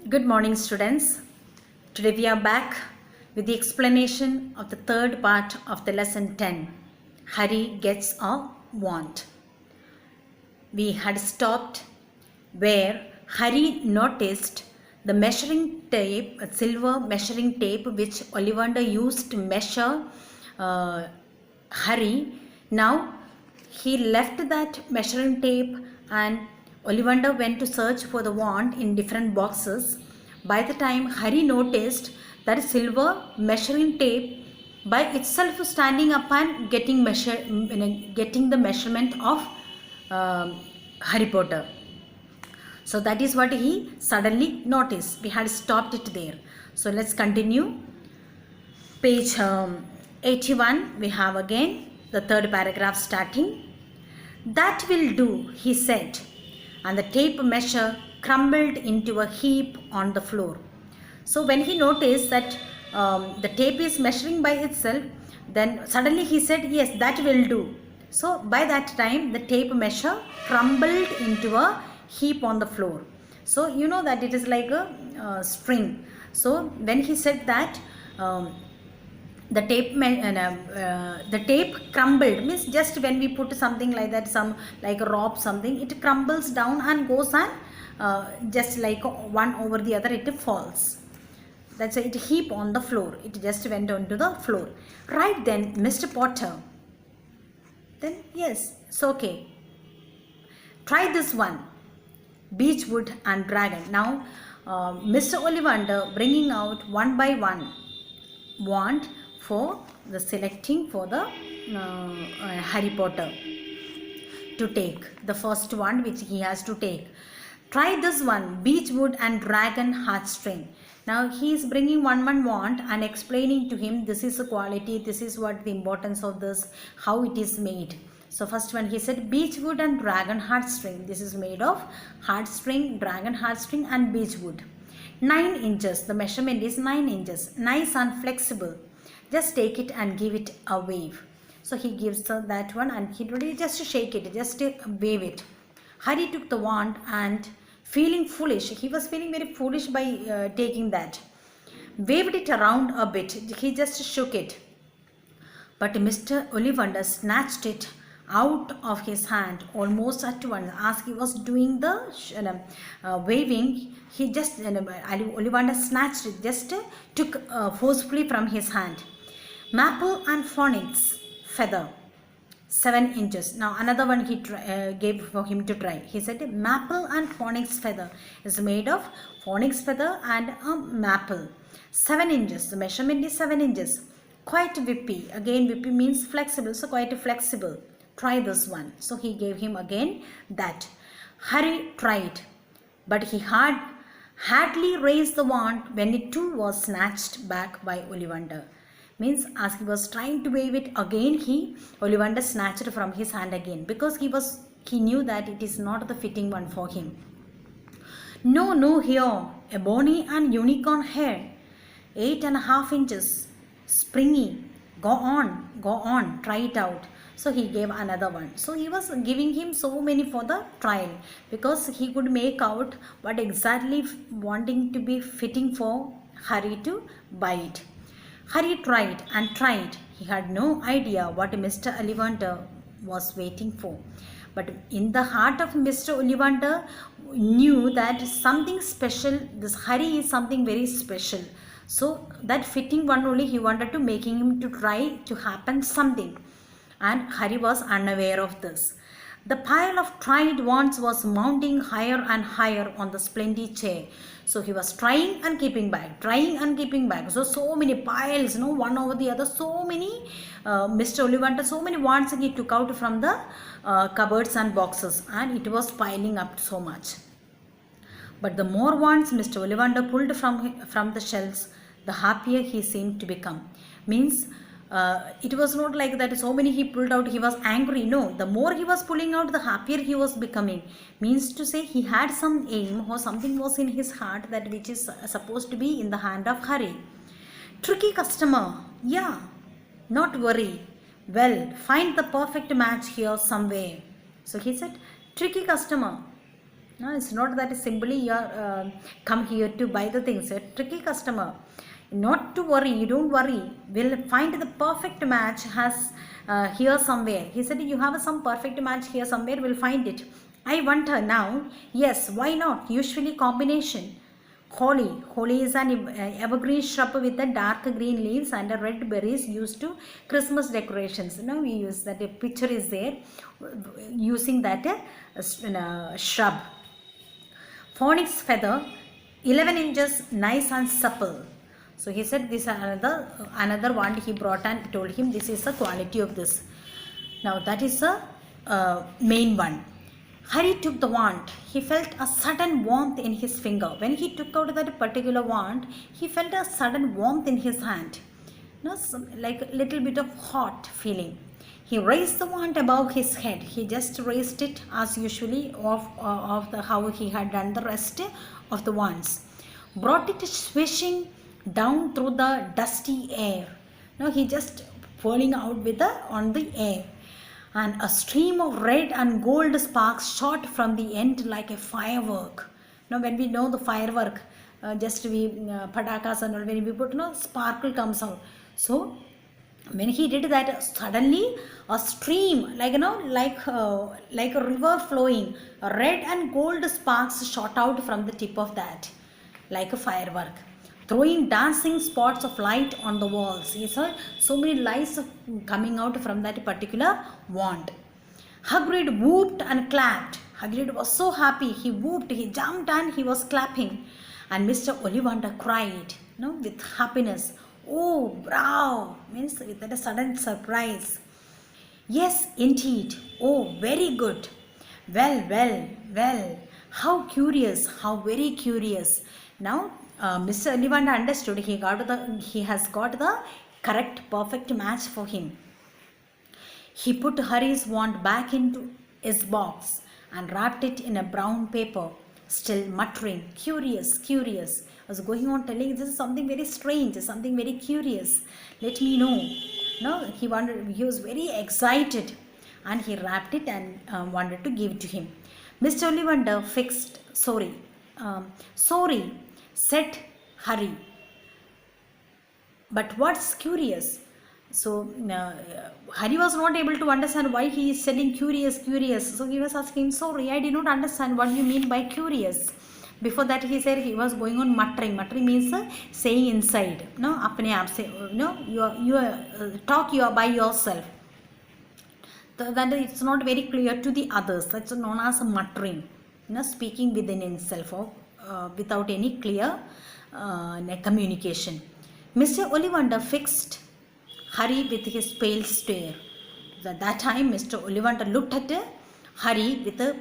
Good morning, students. Today we are back with the explanation of the third part of the lesson 10. Hari gets a wand. We had stopped where Hari noticed the measuring tape, a silver measuring tape which Ollivander used to measure Hari. Now he left that measuring tape and Ollivander went to search for the wand in different boxes. By the time Hari noticed that silver measuring tape by itself standing up and getting the measurement of Harry Potter. So that is what he suddenly noticed. We had stopped it there. So let's continue. Page 81, we have again the third paragraph starting. That will do, he said, and the tape measure crumbled into a heap on the floor. So when he noticed that the tape is measuring by itself, then suddenly he said, yes, that will do. So by that time, the tape measure crumbled into a heap on the floor. So you know that it is like a string. So when he said that, the tape crumbled, means just when we put something like that, some like a rope something, it crumbles down and goes and just like one over the other it falls. That's it, heap on the floor. It just went onto the floor. Right then, Mr. Potter. Then yes, it's okay. Try this one. Beechwood and dragon. Now, Mr. Ollivander bringing out one by one wand for the selecting for the Harry Potter to take. The first one which he has to take. Try this one, beechwood and dragon heartstring. Now he is bringing one wand and explaining to him this is the quality, this is what the importance of this, how it is made. So first one he said beechwood and dragon heartstring. This is made of heartstring, dragon heartstring and beechwood. 9 inches, the measurement is 9 inches. Nice and flexible. Just take it and give it a wave. So he gives that one and he told just shake it, just wave it. Hari took the wand and feeling foolish, he was feeling very foolish by taking that. Waved it around a bit, he just shook it. But Mr. Ollivander snatched it out of his hand almost at once. As he was doing the waving, he just Ollivander snatched it, just took forcefully from his hand. Maple and phoenix feather, 7 inches. Now another one he gave for him to try. He said maple and phoenix feather is made of phoenix feather and a maple. 7 inches. The measurement is 7 inches. Quite whippy. Again whippy means flexible. So quite flexible. Try this one. So he gave him again that. Hari tried. But he hardly raised the wand when it too was snatched back by Ollivander. Means as he was trying to wave it again, Ollivander snatched it from his hand again, because he knew that it is not the fitting one for him. No, here, a bony and unicorn hair, 8.5 inches, springy. Go on, try it out. So he gave another one. So he was giving him so many for the trial, because he could make out what exactly wanting to be fitting for Hari to buy it. Hari tried and tried. He had no idea what Mr. Ollivander was waiting for. But in the heart of Mr. Ollivander knew that something special, this Hari is something very special. So that fitting one only he wanted to making him to try to happen something. And Hari was unaware of this. The pile of tried wands was mounting higher and higher on the splendid chair. So he was trying and keeping back. So many piles, one over the other. So many, Mr. Ollivander, so many wands he took out from the cupboards and boxes. And it was piling up so much. But the more wands Mr. Ollivander pulled from the shelves, the happier he seemed to become. Means, it was not like that so many he pulled out, he was angry. No, the more he was pulling out, the happier he was becoming. Means to say he had some aim or something was in his heart that which is supposed to be in the hand of Hari. Tricky customer. Yeah, not worry. Well, find the perfect match here somewhere. So he said, tricky customer. No, it's not that simply you are come here to buy the things. A tricky customer. Not to worry, you don't worry. We'll find the perfect match has here somewhere. He said, you have some perfect match here somewhere, we'll find it. I want her now. Yes, why not? Usually combination. Holly. Holly is an evergreen shrub with the dark green leaves and the red berries used to Christmas decorations. Now we use that a picture is there using that shrub. Phoenix feather, 11 inches, nice and supple. So he said this another wand he brought and told him this is the quality of this. Now that is the main one. Harry took the wand. He felt a sudden warmth in his finger. When he took out that particular wand, he felt a sudden warmth in his hand. Like a little bit of hot feeling. He raised the wand above his head. He just raised it as usually of the how he had done the rest of the wands. Brought it swishing down through the dusty air. Now he just falling out with on the air. And a stream of red and gold sparks shot from the end like a firework. Now when we know the firework, just we patakas and all, when we put sparkle comes out. So when he did that, suddenly a stream like like a river flowing, red and gold sparks shot out from the tip of that like a firework, throwing dancing spots of light on the walls. He saw so many lights coming out from that particular wand. Hagrid whooped and clapped. Hagrid was so happy. He whooped, he jumped and he was clapping. And Mr. Ollivander cried, with happiness. Oh, bravo! Means with a sudden surprise. Yes, indeed. Oh, very good. Well, well, well. How curious, how very curious. Now, Mr. Ollivander understood he has got the correct perfect match for him. He put Harry's wand back into his box and wrapped it in a brown paper, still muttering, curious, curious. I was going on telling this is something very strange, something very curious. Let me know. No, he was very excited and he wrapped it and wanted to give it to him. Mr. Ollivander sorry, said Harry. But what's curious? So Harry was not able to understand why he is saying curious. So he was asking, sorry, I did not understand what you mean by curious. Before that he said he was going on muttering. Muttering means saying inside. No, apne aap se, you talk by yourself. That it's not very clear to the others. That's known as muttering. Speaking within himself or without any clear communication. Mr. Ollivander fixed Harry with his pale stare. At that time, Mr. Ollivander looked at Harry with a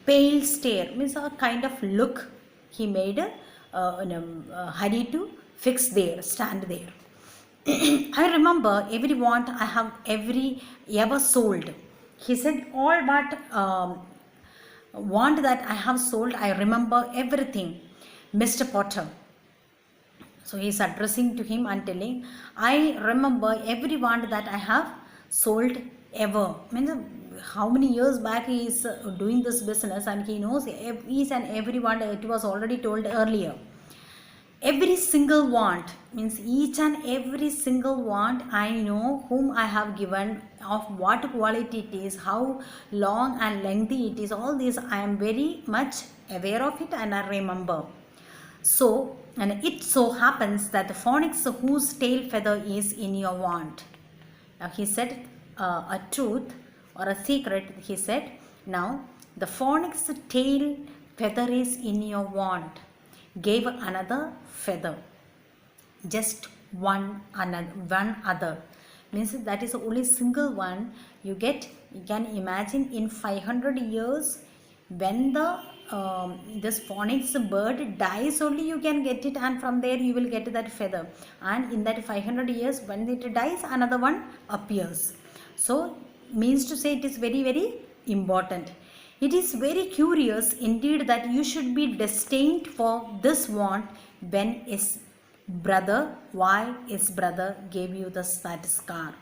pale stare. Means a kind of look he made Harry to stand there. I remember every wand I have ever sold. He said, all but wand that I have sold, I remember everything. Mr. Potter. So he is addressing to him and telling, I remember every wand that I have sold ever. Means how many years back he is doing this business and he knows each and every wand. It was already told earlier. Every single wand means each and every single wand I know whom I have given, of what quality it is, how long and lengthy it is. All these I am very much aware of it and I remember. So, and it so happens that the phoenix whose tail feather is in your wand. Now he said a truth or a secret. He said, now the phoenix tail feather is in your wand. Gave another feather, just one other, means that is only single one you get. You can imagine in 500 years when the this phoenix bird dies, only you can get it, and from there you will get that feather, and in that 500 years when it dies, another one appears. So means to say it is very, very important. It is very curious indeed that you should be destined for this wand when his brother gave you that scar.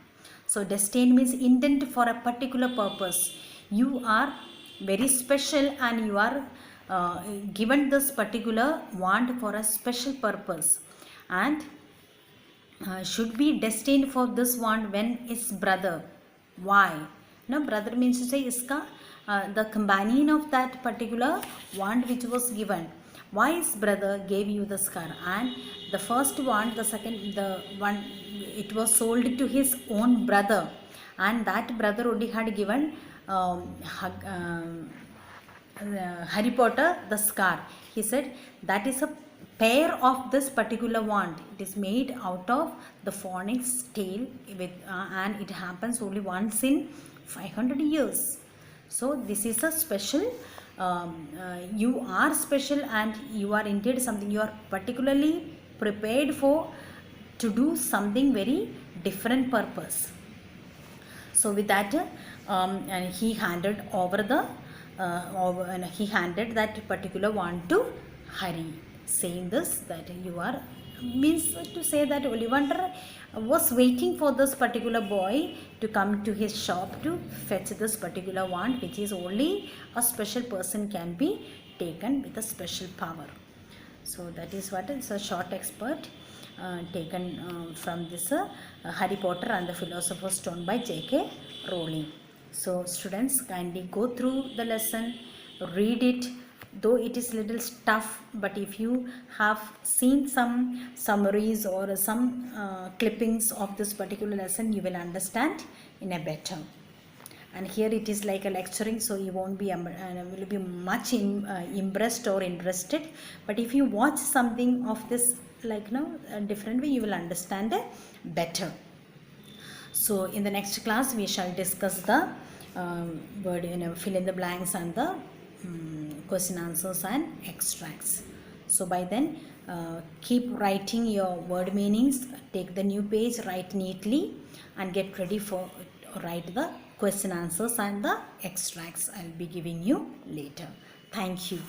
So destined means intent for a particular purpose. You are very special and you are given this particular wand for a special purpose, and should be destined for this wand when his brother. Why? No, brother means to say iska, the companion of that particular wand which was given. Why his brother gave you the scar? And the first wand, the second, the one, it was sold to his own brother, and that brother only had given Harry Potter the scar. He said that is a pair of this particular wand. It is made out of the phoenix tail with, and it happens only once in 500 years. So this is a special. You are special, and you are indeed something. You are particularly prepared for to do something very different purpose. So with that, and he handed over the and he handed that particular wand to Hari, saying this, that you are, means to say that Ollivander was waiting for this particular boy to come to his shop to fetch this particular wand, which is only a special person can be taken with a special power. So that is what is a short expert taken from this Harry Potter and the Philosopher's Stone by J.K. Rowling. So students, kindly go through the lesson, read it, though it is little tough, but if you have seen some summaries or some clippings of this particular lesson, you will understand in a better. And here it is like a lecturing, so you won't be will be much impressed or interested, but if you watch something of this like a different way, you will understand better. So in the next class we shall discuss the word, fill in the blanks and the question answers and extracts. So by then keep writing your word meanings, take the new page, write neatly, and get ready for write the question answers and the extracts I'll be giving you later. Thank you.